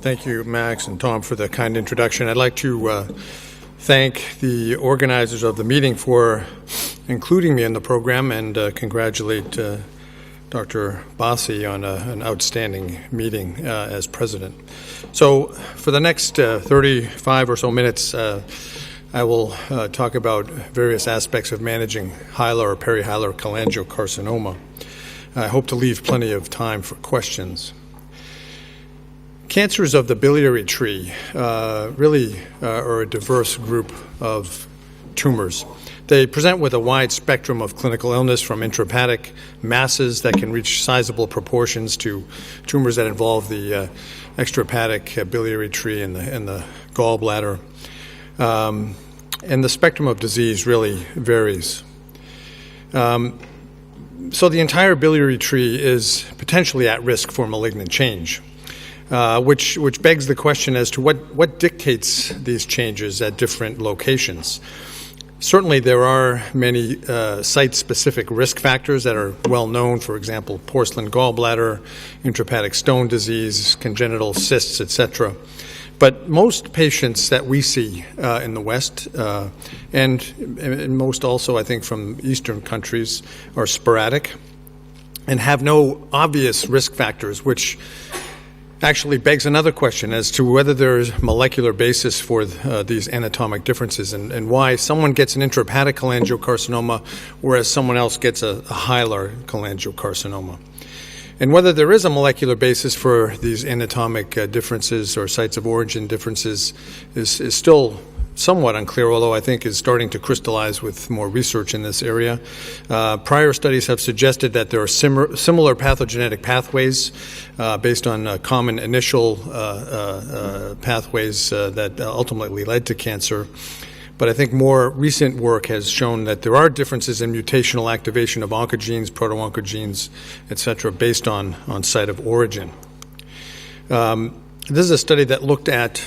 Thank you, Max and Tom, for the kind introduction. I'd like to thank the organizers of the meeting for including me in the program and congratulate Dr. Bassi on an outstanding meeting as president. So for the next 35 or so minutes, I will talk about various aspects of managing Hilar or Perihilar Cholangiocarcinoma. I hope to leave plenty of time for questions. Cancers of the biliary tree really are a diverse group of tumors. They present with a wide spectrum of clinical illness, from intrahepatic masses that can reach sizable proportions to tumors that involve the extrahepatic biliary tree and the gallbladder. And the spectrum of disease really varies. So the entire biliary tree is potentially at risk for malignant change, which begs the question as to what dictates these changes at different locations. Certainly there are many site-specific risk factors that are well known, for example, porcelain gallbladder, intrahepatic stone disease, congenital cysts, etc. But most patients that we see in the West, and most also, I think, from Eastern countries, are sporadic and have no obvious risk factors, which actually begs another question as to whether there's molecular basis for these anatomic differences and why someone gets an intrahepatic cholangiocarcinoma whereas someone else gets a hilar cholangiocarcinoma. And whether there is a molecular basis for these anatomic differences or sites of origin differences is still somewhat unclear, although I think is starting to crystallize with more research in this area. Prior studies have suggested that there are similar pathogenetic pathways based on common initial pathways that ultimately led to cancer. But I think more recent work has shown that there are differences in mutational activation of oncogenes, proto-oncogenes, etc., based on site of origin. This is a study that looked at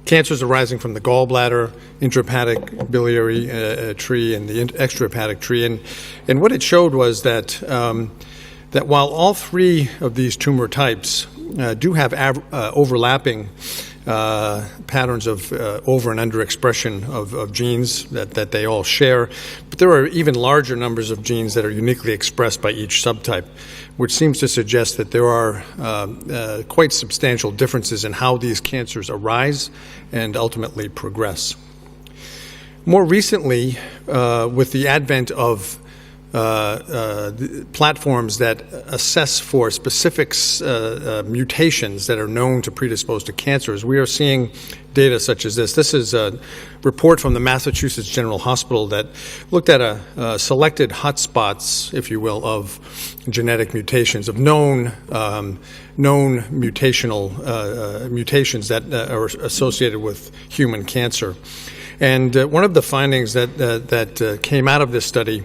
cancers arising from the gallbladder, intrahepatic biliary tree, and the extrahepatic tree. And what it showed was that while all three of these tumor types do have overlapping patterns of over and under expression of genes that they all share, but there are even larger numbers of genes that are uniquely expressed by each subtype, which seems to suggest that there are quite substantial differences in how these cancers arise and ultimately progress. More recently, with the advent of platforms that assess for specific mutations that are known to predispose to cancers, we are seeing data such as this. This is a report from the Massachusetts General Hospital that looked at selected hotspots, if you will, of genetic mutations, of known mutational mutations that are associated with human cancer. And one of the findings that came out of this study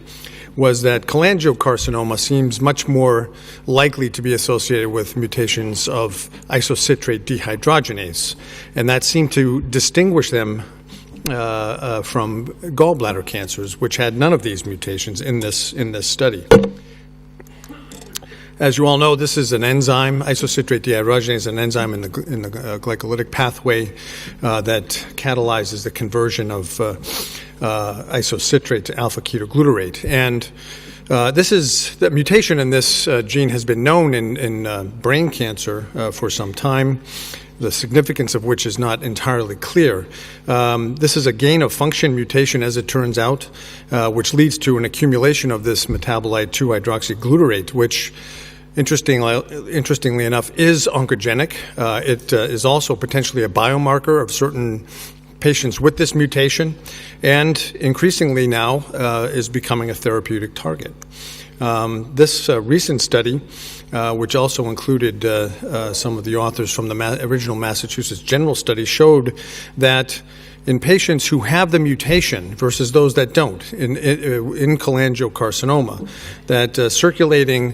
was that cholangiocarcinoma seems much more likely to be associated with mutations of isocitrate dehydrogenase, and that seemed to distinguish them from gallbladder cancers, which had none of these mutations in this study. As you all know, this is an enzyme. Isocitrate dehydrogenase is an enzyme in the glycolytic pathway that catalyzes the conversion of isocitrate to alpha-ketoglutarate. And the mutation in this gene has been known in brain cancer for some time, the significance of which is not entirely clear. This is a gain-of-function mutation, as it turns out, which leads to an accumulation of this metabolite 2-hydroxyglutarate, which interestingly enough is oncogenic. It is also potentially a biomarker of certain patients with this mutation, and increasingly now is becoming a therapeutic target. This recent study, which also included some of the authors from the original Massachusetts General study, showed that in patients who have the mutation versus those that don't, in cholangiocarcinoma, that circulating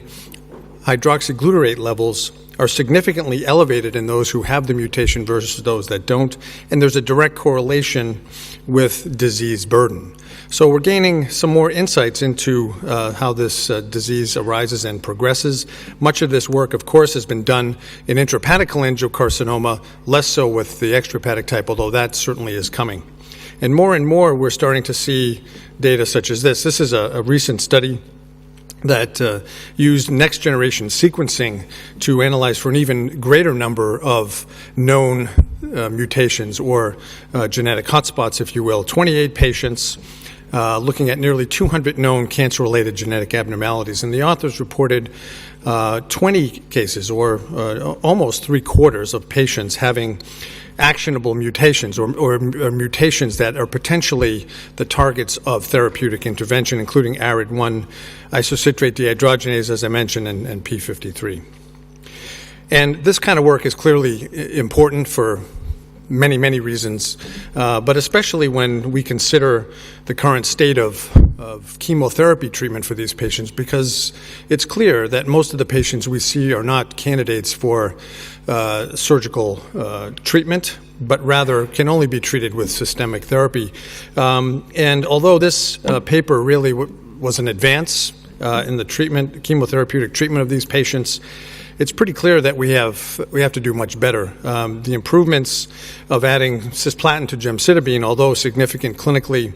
hydroxyglutarate levels are significantly elevated in those who have the mutation versus those that don't, and there's a direct correlation with disease burden. So we're gaining some more insights into how this disease arises and progresses. Much of this work, of course, has been done in intrahepatic cholangiocarcinoma, less so with the extrahepatic type, although that certainly is coming. And more, we're starting to see data such as this. This is a recent study that used next-generation sequencing to analyze for an even greater number of known mutations or genetic hotspots, if you will. 28 patients looking at nearly 200 known cancer-related genetic abnormalities. And the authors reported 20 cases, or almost three-quarters of patients having actionable mutations or mutations that are potentially the targets of therapeutic intervention, including ARID1, isocitrate dehydrogenase, as I mentioned, and P53. And this kind of work is clearly important for many, many reasons, but especially when we consider the current state of chemotherapy treatment for these patients, because it's clear that most of the patients we see are not candidates for surgical treatment, but rather can only be treated with systemic therapy. And although this paper really was an advance in the chemotherapeutic treatment of these patients, it's pretty clear that we have to do much better. The improvements of adding cisplatin to gemcitabine, although significant clinically,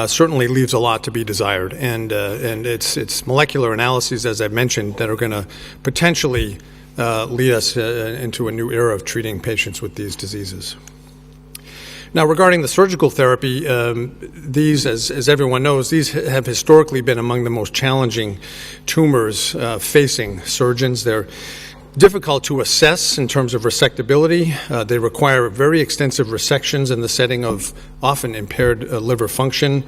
certainly leaves a lot to be desired. And it's molecular analyses, as I've mentioned, that are going to potentially lead us into a new era of treating patients with these diseases. Now, regarding the surgical therapy, these, as everyone knows, these have historically been among the most challenging tumors facing surgeons. They're difficult to assess in terms of resectability. They require very extensive resections in the setting of often impaired liver function,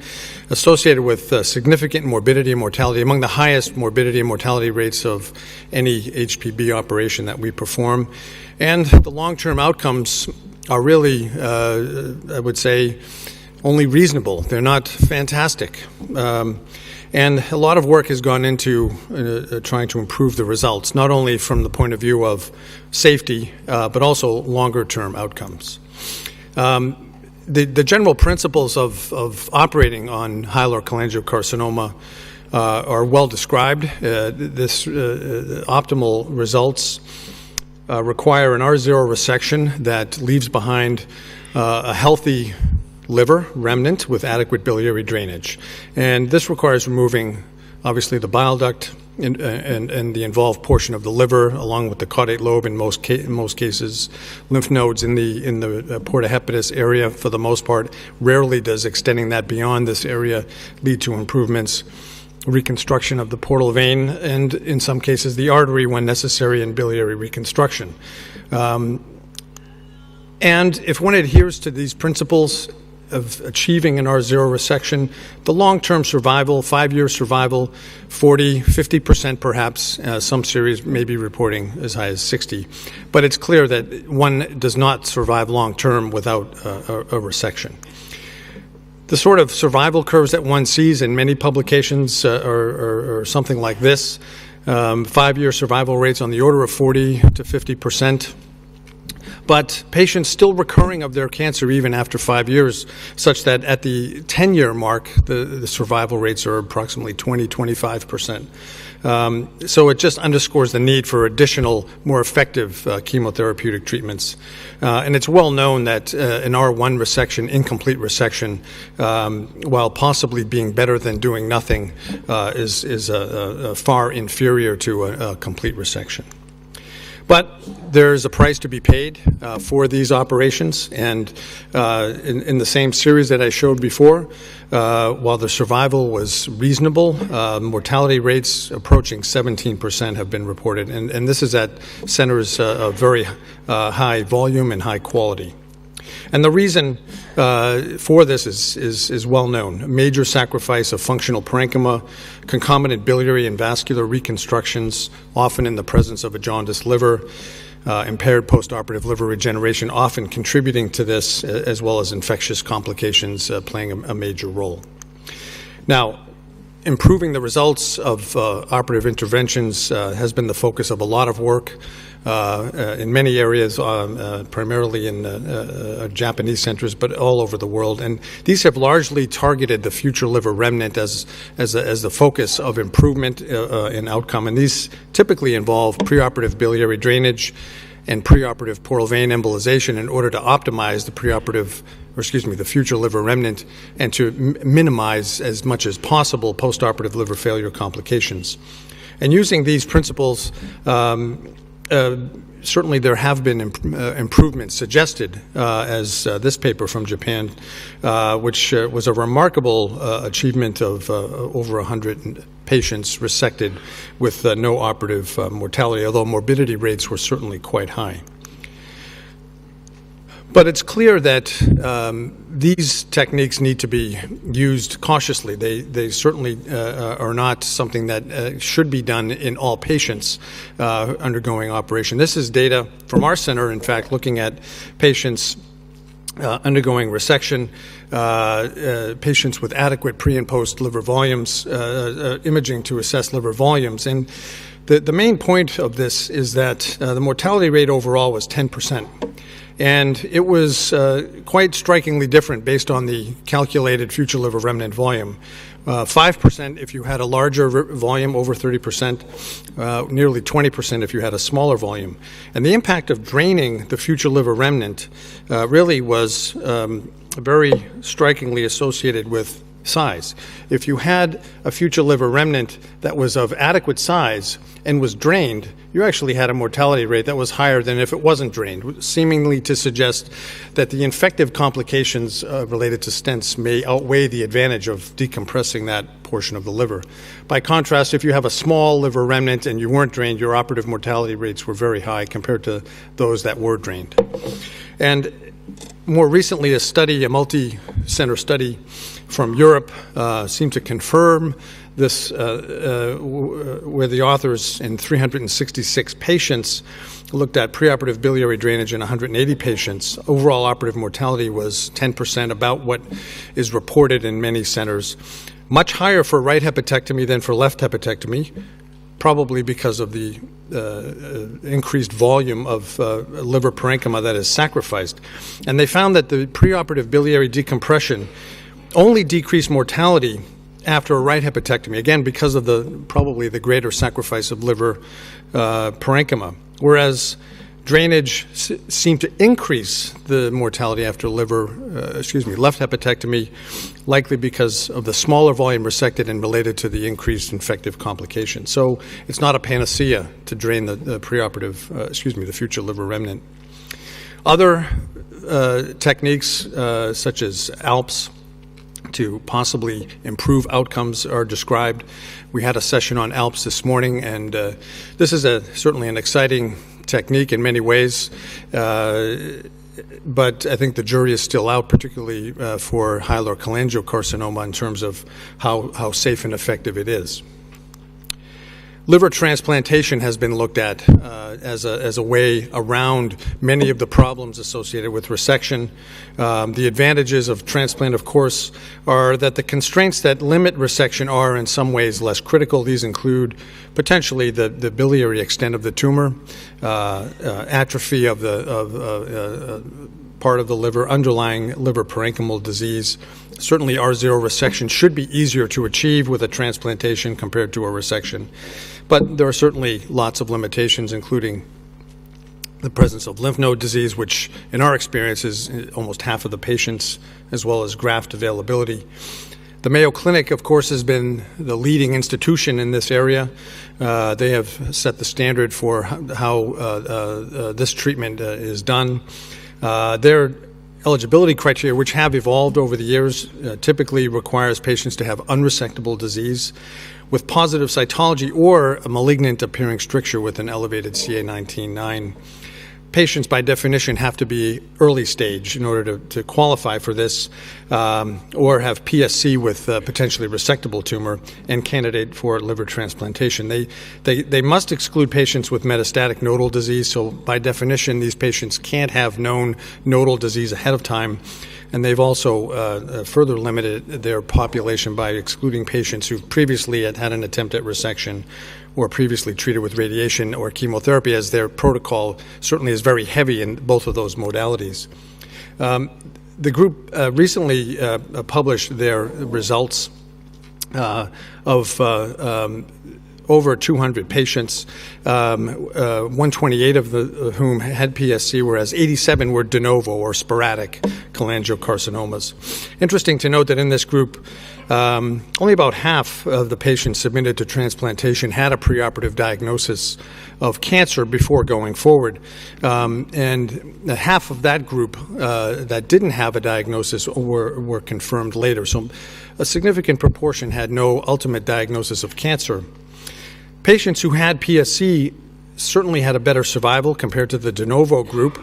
associated with significant morbidity and mortality, among the highest morbidity and mortality rates of any HPB operation that we perform. And the long-term outcomes are really, I would say, only reasonable. They're not fantastic. And a lot of work has gone into trying to improve the results, not only from the point of view of safety, but also longer-term outcomes. The general principles of operating on Hilar cholangiocarcinoma are well described. This optimal results require an R0 resection that leaves behind a healthy liver remnant with adequate biliary drainage. And this requires removing, obviously, the bile duct and the involved portion of the liver, along with the caudate lobe in most cases, lymph nodes in the porta hepatis area for the most part. Rarely does extending that beyond this area lead to improvements. Reconstruction of the portal vein, and in some cases the artery when necessary, in biliary reconstruction. And if one adheres to these principles of achieving an R0 resection, the long-term survival, 5-year survival, 40, 50% perhaps, some series may be reporting as high as 60. But it's clear that one does not survive long-term without a resection. The sort of survival curves that one sees in many publications are something like this. 5-year survival rates on the order of 40 to 50%. But patients still recurring of their cancer even after 5 years, such that at the 10-year mark, the survival rates are approximately 20, 25%. So it just underscores the need for additional, more effective chemotherapeutic treatments. And it's well known that an R1 resection, incomplete resection, while possibly being better than doing nothing, is far inferior to a complete resection. But there's a price to be paid for these operations, and in the same series that I showed before, while the survival was reasonable, mortality rates approaching 17% have been reported, and this is at centers of very high volume and high quality. And the reason for this is well known. Major sacrifice of functional parenchyma, concomitant biliary and vascular reconstructions, often in the presence of a jaundiced liver, impaired postoperative liver regeneration, often contributing to this, as well as infectious complications playing a major role. Now, improving the results of operative interventions has been the focus of a lot of work in many areas, primarily in Japanese centers, but all over the world. And these have largely targeted the future liver remnant as the focus of improvement in outcome. And these typically involve preoperative biliary drainage and preoperative portal vein embolization in order to optimize the future liver remnant and to minimize as much as possible postoperative liver failure complications. And using these principles, certainly there have been improvements suggested, as this paper from Japan, which was a remarkable achievement of over 100 patients resected with no operative mortality, although morbidity rates were certainly quite high. But it's clear that these techniques need to be used cautiously. They certainly are not something that should be done in all patients undergoing operation. This is data from our center, in fact, looking at patients undergoing resection, patients with adequate pre- and post-liver volumes, imaging to assess liver volumes. And the main point of this is that the mortality rate overall was 10%. And it was quite strikingly different based on the calculated future liver remnant volume. 5% if you had a larger volume, over 30%, nearly 20% if you had a smaller volume. And the impact of draining the future liver remnant really was very strikingly associated with size. If you had a future liver remnant that was of adequate size and was drained, you actually had a mortality rate that was higher than if it wasn't drained, seemingly to suggest that the infective complications related to stents may outweigh the advantage of decompressing that portion of the liver. By contrast, if you have a small liver remnant and you weren't drained, your operative mortality rates were very high compared to those that were drained. And more recently, a multi-center study from Europe seemed to confirm this, where the authors in 366 patients looked at preoperative biliary drainage in 180 patients. Overall operative mortality was 10%, about what is reported in many centers. Much higher for right hepatectomy than for left hepatectomy, probably because of the increased volume of liver parenchyma that is sacrificed. And they found that the preoperative biliary decompression only decreased mortality after a right hepatectomy, again, because of probably the greater sacrifice of liver parenchyma, whereas drainage seemed to increase the mortality after left hepatectomy, likely because of the smaller volume resected and related to the increased infective complications. So it's not a panacea to drain the future liver remnant. Other techniques, such as ALPS, to possibly improve outcomes are described. We had a session on ALPS this morning, and this is certainly an exciting technique in many ways, but I think the jury is still out, particularly for Hilar Cholangiocarcinoma, in terms of how safe and effective it is. Liver transplantation has been looked at as a way around many of the problems associated with resection. The advantages of transplant, of course, are that the constraints that limit resection are in some ways less critical. These include potentially the biliary extent of the tumor, atrophy of part of the liver, underlying liver parenchymal disease. Certainly R0 resection should be easier to achieve with a transplantation compared to a resection. But there are certainly lots of limitations, including the presence of lymph node disease, which in our experience is almost half of the patients, as well as graft availability. The Mayo Clinic, of course, has been the leading institution in this area. They have set the standard for how this treatment is done. Their eligibility criteria, which have evolved over the years, typically requires patients to have unresectable disease with positive cytology or a malignant appearing stricture with an elevated CA19-9. Patients, by definition, have to be early stage in order to qualify for this, or have PSC with potentially resectable tumor and candidate for liver transplantation. They must exclude patients with metastatic nodal disease, so by definition, these patients can't have known nodal disease ahead of time. and they've also further limited their population by excluding patients who previously had had an attempt at resection or previously treated with radiation or chemotherapy, as their protocol certainly is very heavy in both of those modalities. The group recently published their results of over 200 patients, 128 of whom had PSC, whereas 87 were de novo or sporadic cholangiocarcinomas. Interesting to note that in this group, only about half of the patients submitted to transplantation had a preoperative diagnosis of cancer before going forward. And half of that group that didn't have a diagnosis were confirmed later. So a significant proportion had no ultimate diagnosis of cancer. Patients who had PSC certainly had a better survival compared to the de novo group,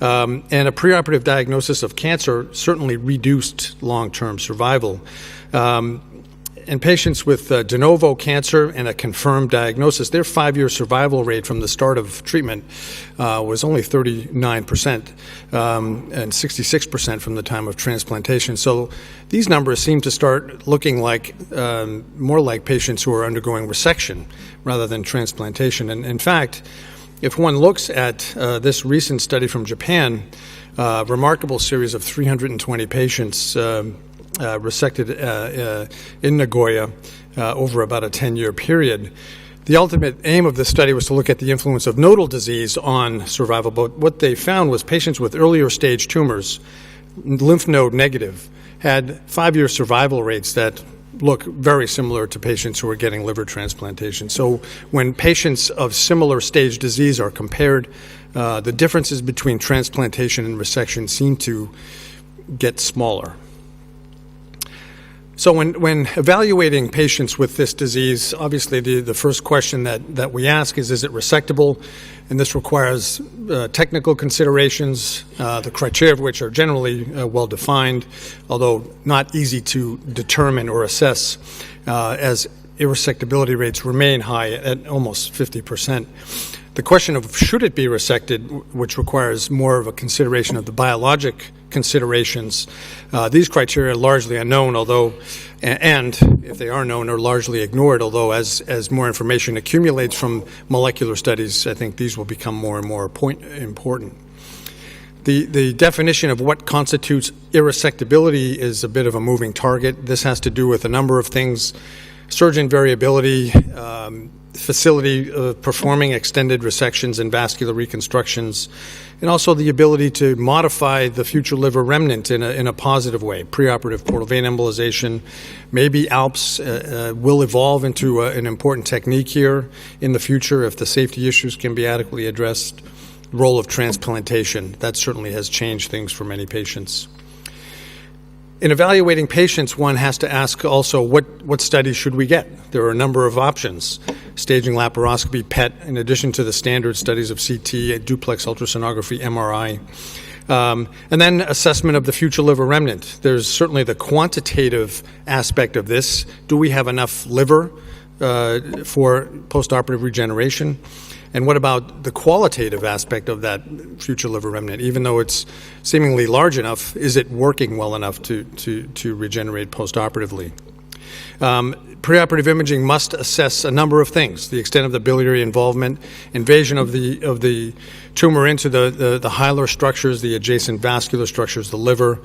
and a preoperative diagnosis of cancer certainly reduced long-term survival. In patients with de novo cancer and a confirmed diagnosis, their 5-year survival rate from the start of treatment was only 39%, and 66% from the time of transplantation. So these numbers seem to start looking like more like patients who are undergoing resection rather than transplantation. And in fact, if one looks at this recent study from Japan, remarkable series of 320 patients resected in Nagoya over about a 10-year period. The ultimate aim of this study was to look at the influence of nodal disease on survival, but what they found was patients with earlier stage tumors, lymph node negative, had 5-year survival rates that look very similar to patients who are getting liver transplantation. So when patients of similar stage disease are compared, the differences between transplantation and resection seem to get smaller. So when evaluating patients with this disease, obviously the first question that we ask is it resectable? And this requires technical considerations, the criteria of which are generally well-defined, although not easy to determine or assess, as irresectability rates remain high at almost 50%. The question of should it be resected, which requires more of a consideration of the biologic considerations, these criteria are largely unknown, although, and if they are known, are largely ignored, although as more information accumulates from molecular studies, I think these will become more and more important. The definition of what constitutes irresectability is a bit of a moving target. This has to do with a number of things: surgeon variability, facility of performing extended resections and vascular reconstructions, and also the ability to modify the future liver remnant in a positive way. Preoperative portal vein embolization, maybe ALPS will evolve into an important technique here in the future if the safety issues can be adequately addressed. Role of transplantation, that certainly has changed things for many patients. In evaluating patients, one has to ask also what studies should we get? There are a number of options. Staging laparoscopy, PET, in addition to the standard studies of CT, duplex ultrasonography, MRI. And then assessment of the future liver remnant. There's certainly the quantitative aspect of this. Do we have enough liver for postoperative regeneration? And what about the qualitative aspect of that future liver remnant? Even though it's seemingly large enough, is it working well enough to regenerate postoperatively? Preoperative imaging must assess a number of things: the extent of the biliary involvement, invasion of the tumor into the hilar structures, the adjacent vascular structures, the liver,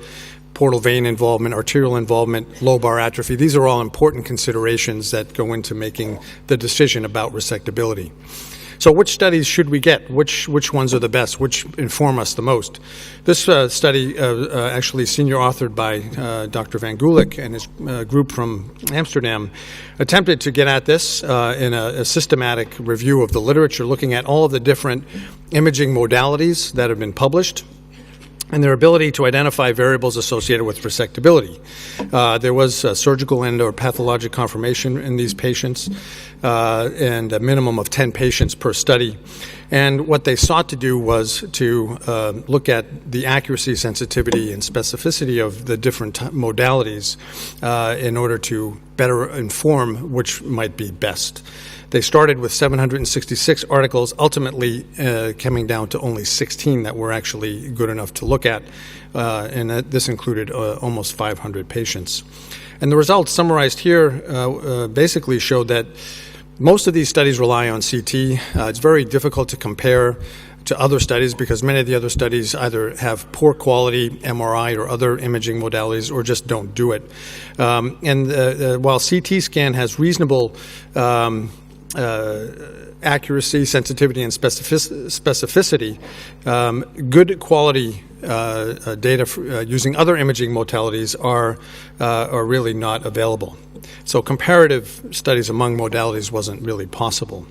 portal vein involvement, arterial involvement, lobar atrophy. These are all important considerations that go into making the decision about resectability. So which studies should we get? Which ones are the best? Which inform us the most? This study, actually senior authored by Dr. Van Gulik and his group from Amsterdam, attempted to get at this in a systematic review of the literature, looking at all of the different imaging modalities that have been published and their ability to identify variables associated with resectability. There was surgical and or pathologic confirmation in these patients, and a minimum of 10 patients per study. And what they sought to do was to look at the accuracy, sensitivity, and specificity of the different modalities in order to better inform which might be best. They started with 766 articles, ultimately coming down to only 16 that were actually good enough to look at, and this included almost 500 patients. And the results summarized here basically showed that most of these studies rely on CT. It's very difficult to compare to other studies because many of the other studies either have poor quality MRI or other imaging modalities or just don't do it. While CT scan has reasonable accuracy, sensitivity, and specificity, good quality data using other imaging modalities are really not available. So comparative studies among modalities wasn't really possible.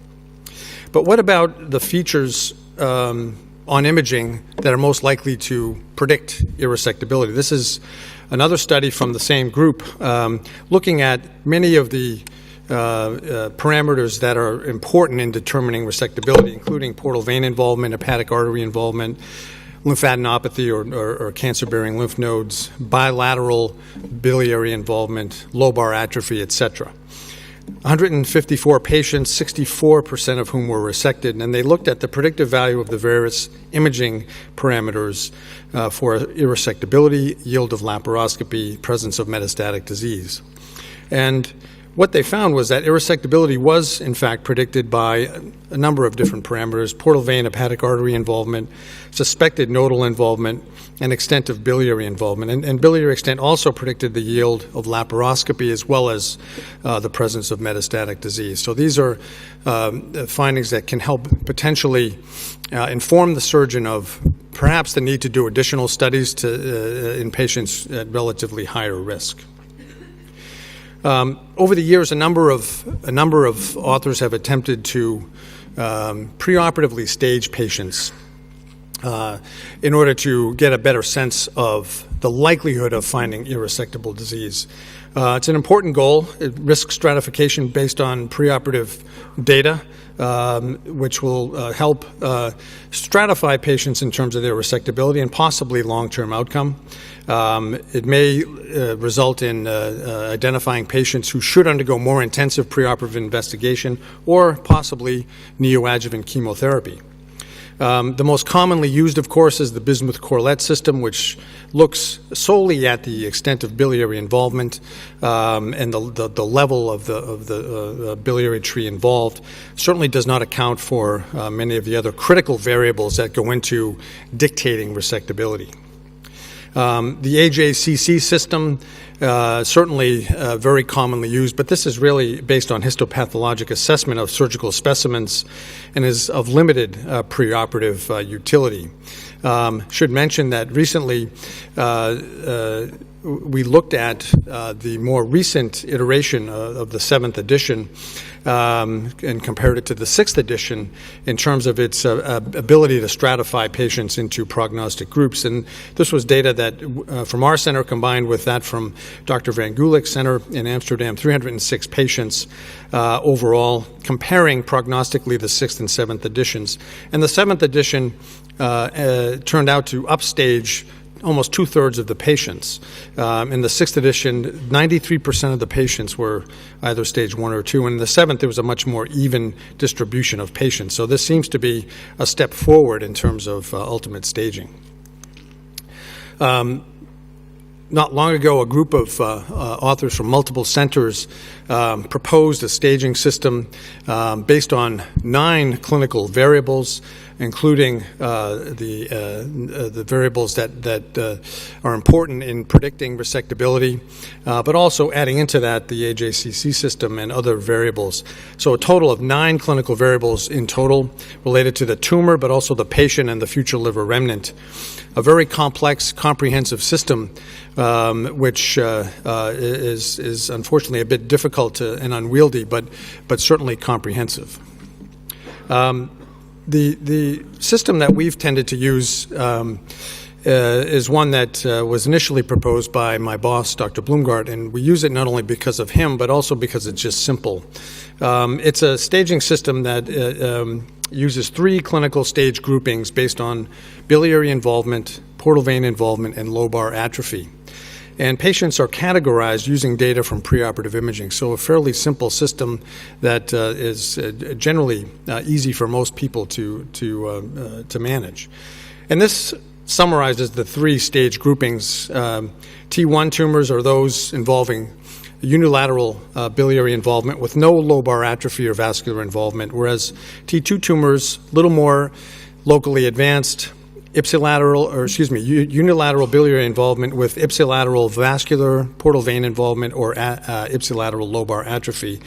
But what about the features on imaging that are most likely to predict irresectability? This is another study from the same group looking at many of the parameters that are important in determining resectability, including portal vein involvement, hepatic artery involvement, lymphadenopathy or cancer-bearing lymph nodes, bilateral biliary involvement, lobar atrophy, etc. 154 patients, 64% of whom were resected, and they looked at the predictive value of the various imaging parameters for irresectability, yield of laparoscopy, presence of metastatic disease. And what they found was that irresectability was, in fact, predicted by a number of different parameters: portal vein, hepatic artery involvement, suspected nodal involvement, and extent of biliary involvement. And biliary extent also predicted the yield of laparoscopy as well as the presence of metastatic disease. So these are findings that can help potentially inform the surgeon of perhaps the need to do additional studies in patients at relatively higher risk. Over the years, a number of authors have attempted to preoperatively stage patients in order to get a better sense of the likelihood of finding irresectable disease. It's an important goal, risk stratification based on preoperative data, which will help stratify patients in terms of their resectability and possibly long-term outcome. It may result in identifying patients who should undergo more intensive preoperative investigation or possibly neoadjuvant chemotherapy. The most commonly used, of course, is the bismuth-Corlett system, which looks solely at the extent of biliary involvement and the level of the biliary tree involved. Certainly does not account for many of the other critical variables that go into dictating resectability. The AJCC system, certainly very commonly used, but this is really based on histopathologic assessment of surgical specimens and is of limited preoperative utility. Should mention that recently we looked at the more recent iteration of the 7th edition and compared it to the 6th edition in terms of its ability to stratify patients into prognostic groups. And this was data that from our center combined with that from Dr. Van Gulik's center in Amsterdam, 306 patients overall, comparing prognostically the 6th and 7th editions. And the 7th edition turned out to upstage almost 2/3 of the patients. In the 6th edition, 93% of the patients were either stage 1 or 2, and in the 7th there was a much more even distribution of patients. So this seems to be a step forward in terms of ultimate staging. Not long ago, a group of authors from multiple centers proposed a staging system based on 9 clinical variables, including the variables that are important in predicting resectability, but also adding into that the AJCC system and other variables. So a total of 9 clinical variables in total related to the tumor, but also the patient and the future liver remnant. A very complex, comprehensive system, which is unfortunately a bit difficult and unwieldy, but certainly comprehensive. The system that we've tended to use is one that was initially proposed by my boss, Dr. Blumgart, and we use it not only because of him, but also because it's just simple. It's a staging system that uses 3 clinical stage groupings based on biliary involvement, portal vein involvement, and lobar atrophy. And patients are categorized using data from preoperative imaging, so a fairly simple system that is generally easy for most people to manage. And this summarizes the 3 stage groupings. T1 tumors are those involving unilateral biliary involvement with no lobar atrophy or vascular involvement, whereas T2 tumors, a little more locally advanced, unilateral biliary involvement with ipsilateral vascular portal vein involvement or ipsilateral lobar atrophy.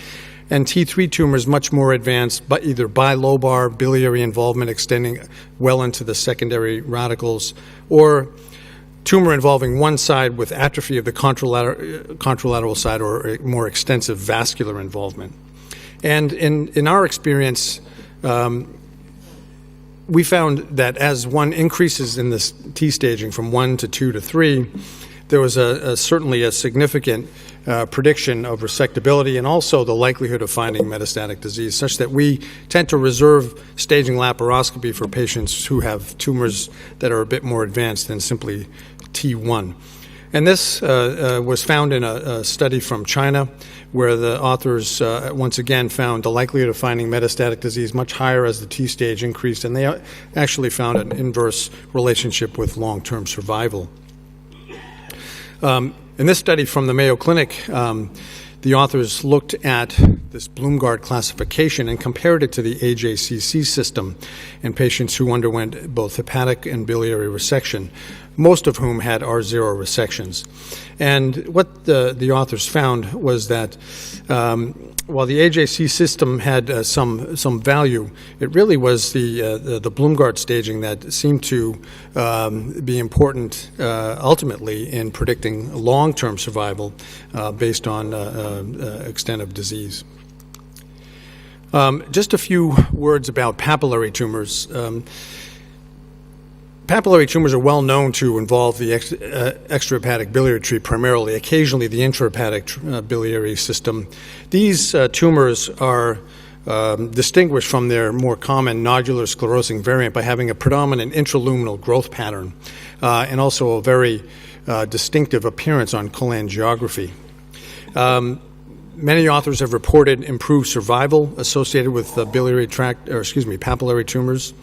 And T3 tumors much more advanced, but either bilobar biliary involvement extending well into the secondary radicals, or tumor involving one side with atrophy of the contralateral side or more extensive vascular involvement. And in our experience, we found that as one increases in this T staging from 1 to 2 to 3, there was certainly a significant prediction of resectability and also the likelihood of finding metastatic disease, such that we tend to reserve staging laparoscopy for patients who have tumors that are a bit more advanced than simply T1. And this was found in a study from China, where the authors once again found the likelihood of finding metastatic disease much higher as the T stage increased, and they actually found an inverse relationship with long-term survival. In this study from the Mayo Clinic, the authors looked at this Blumgart classification and compared it to the AJCC system in patients who underwent both hepatic and biliary resection, most of whom had R0 resections. And what the authors found was that while the AJC system had some value, it really was the Blumgart staging that seemed to be important ultimately in predicting long-term survival based on extent of disease. Just a few words about papillary tumors. Papillary tumors are well known to involve the extrahepatic biliary tree primarily, occasionally the intrahepatic biliary system. These tumors are distinguished from their more common nodular sclerosing variant by having a predominant intraluminal growth pattern and also a very distinctive appearance on cholangiography. Many authors have reported improved survival associated with biliary tract, papillary tumors,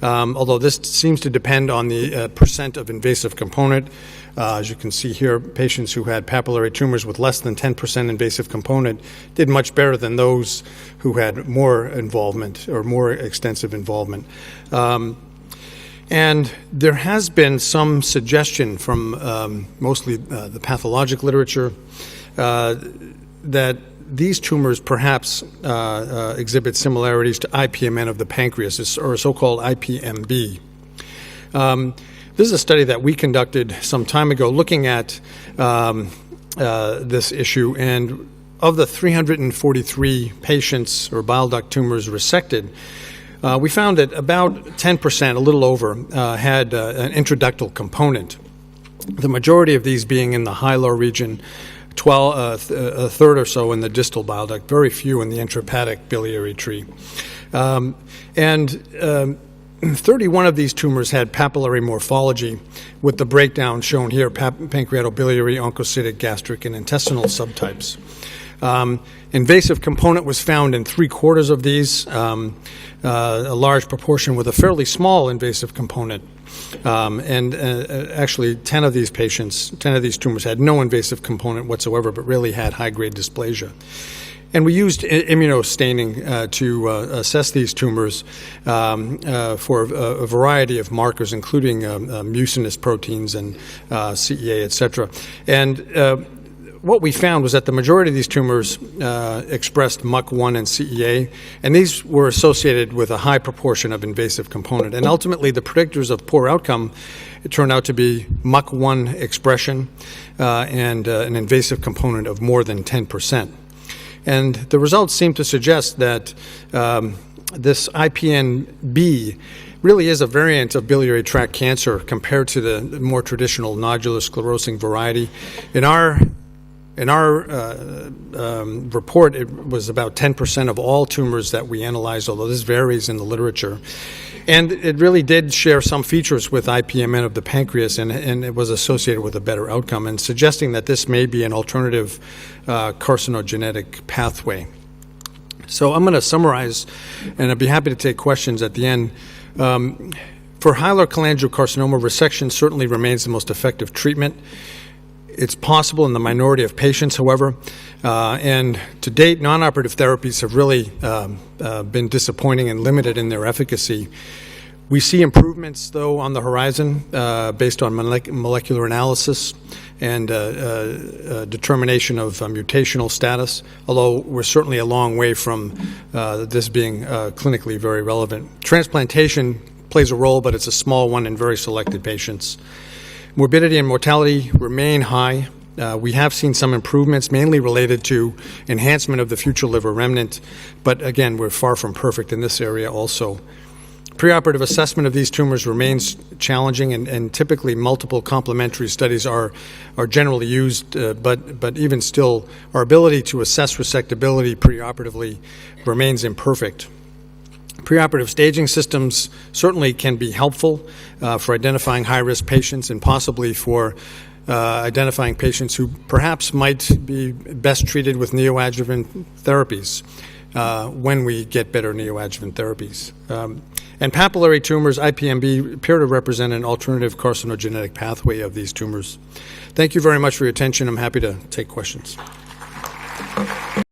although this seems to depend on the percent of invasive component. As you can see here, patients who had papillary tumors with less than 10% invasive component did much better than those who had more involvement or more extensive involvement. And there has been some suggestion from mostly the pathologic literature that these tumors perhaps exhibit similarities to IPMN of the pancreas, or so-called IPMB. This is a study that we conducted some time ago looking at this issue, and of the 343 patients or bile duct tumors resected, we found that about 10%, a little over, had an intraductal component. The majority of these being in the hilar region, a third or so in the distal bile duct, very few in the intrahepatic biliary tree. And 31 of these tumors had papillary morphology, with the breakdown shown here: pancreatobiliary, oncocytic, gastric, and intestinal subtypes. Invasive component was found in 3/4 of these, a large proportion with a fairly small invasive component. Actually 10 of these tumors had no invasive component whatsoever, but really had high-grade dysplasia. And we used immunostaining to assess these tumors for a variety of markers, including mucinous proteins and CEA, et cetera. And what we found was that the majority of these tumors expressed MUC1 and CEA, and these were associated with a high proportion of invasive component. And ultimately, the predictors of poor outcome, it turned out to be MUC1 expression and an invasive component of more than 10%. And the results seem to suggest that this IPNB really is a variant of biliary tract cancer compared to the more traditional nodular sclerosing variety. In our In our report, it was about 10% of all tumors that we analyzed, although this varies in the literature. And it really did share some features with IPMN of the pancreas, and it was associated with a better outcome, and suggesting that this may be an alternative carcinogenetic pathway. So I'm going to summarize, and I'd be happy to take questions at the end. For Hilar cholangiocarcinoma, resection certainly remains the most effective treatment. It's possible in the minority of patients, however, and to date, non-operative therapies have really been disappointing and limited in their efficacy. We see improvements, though, on the horizon based on molecular analysis and determination of mutational status, although we're certainly a long way from this being clinically very relevant. Transplantation plays a role, but it's a small one in very selected patients. Morbidity and mortality remain high. We have seen some improvements, mainly related to enhancement of the future liver remnant, but again, we're far from perfect in this area also. Preoperative assessment of these tumors remains challenging, and typically multiple complementary studies are generally used, but even still, our ability to assess resectability preoperatively remains imperfect. Preoperative staging systems certainly can be helpful for identifying high-risk patients and possibly for identifying patients who perhaps might be best treated with neoadjuvant therapies when we get better neoadjuvant therapies. And papillary tumors, IPMB, appear to represent an alternative carcinogenetic pathway of these tumors. Thank you very much for your attention. I'm happy to take questions.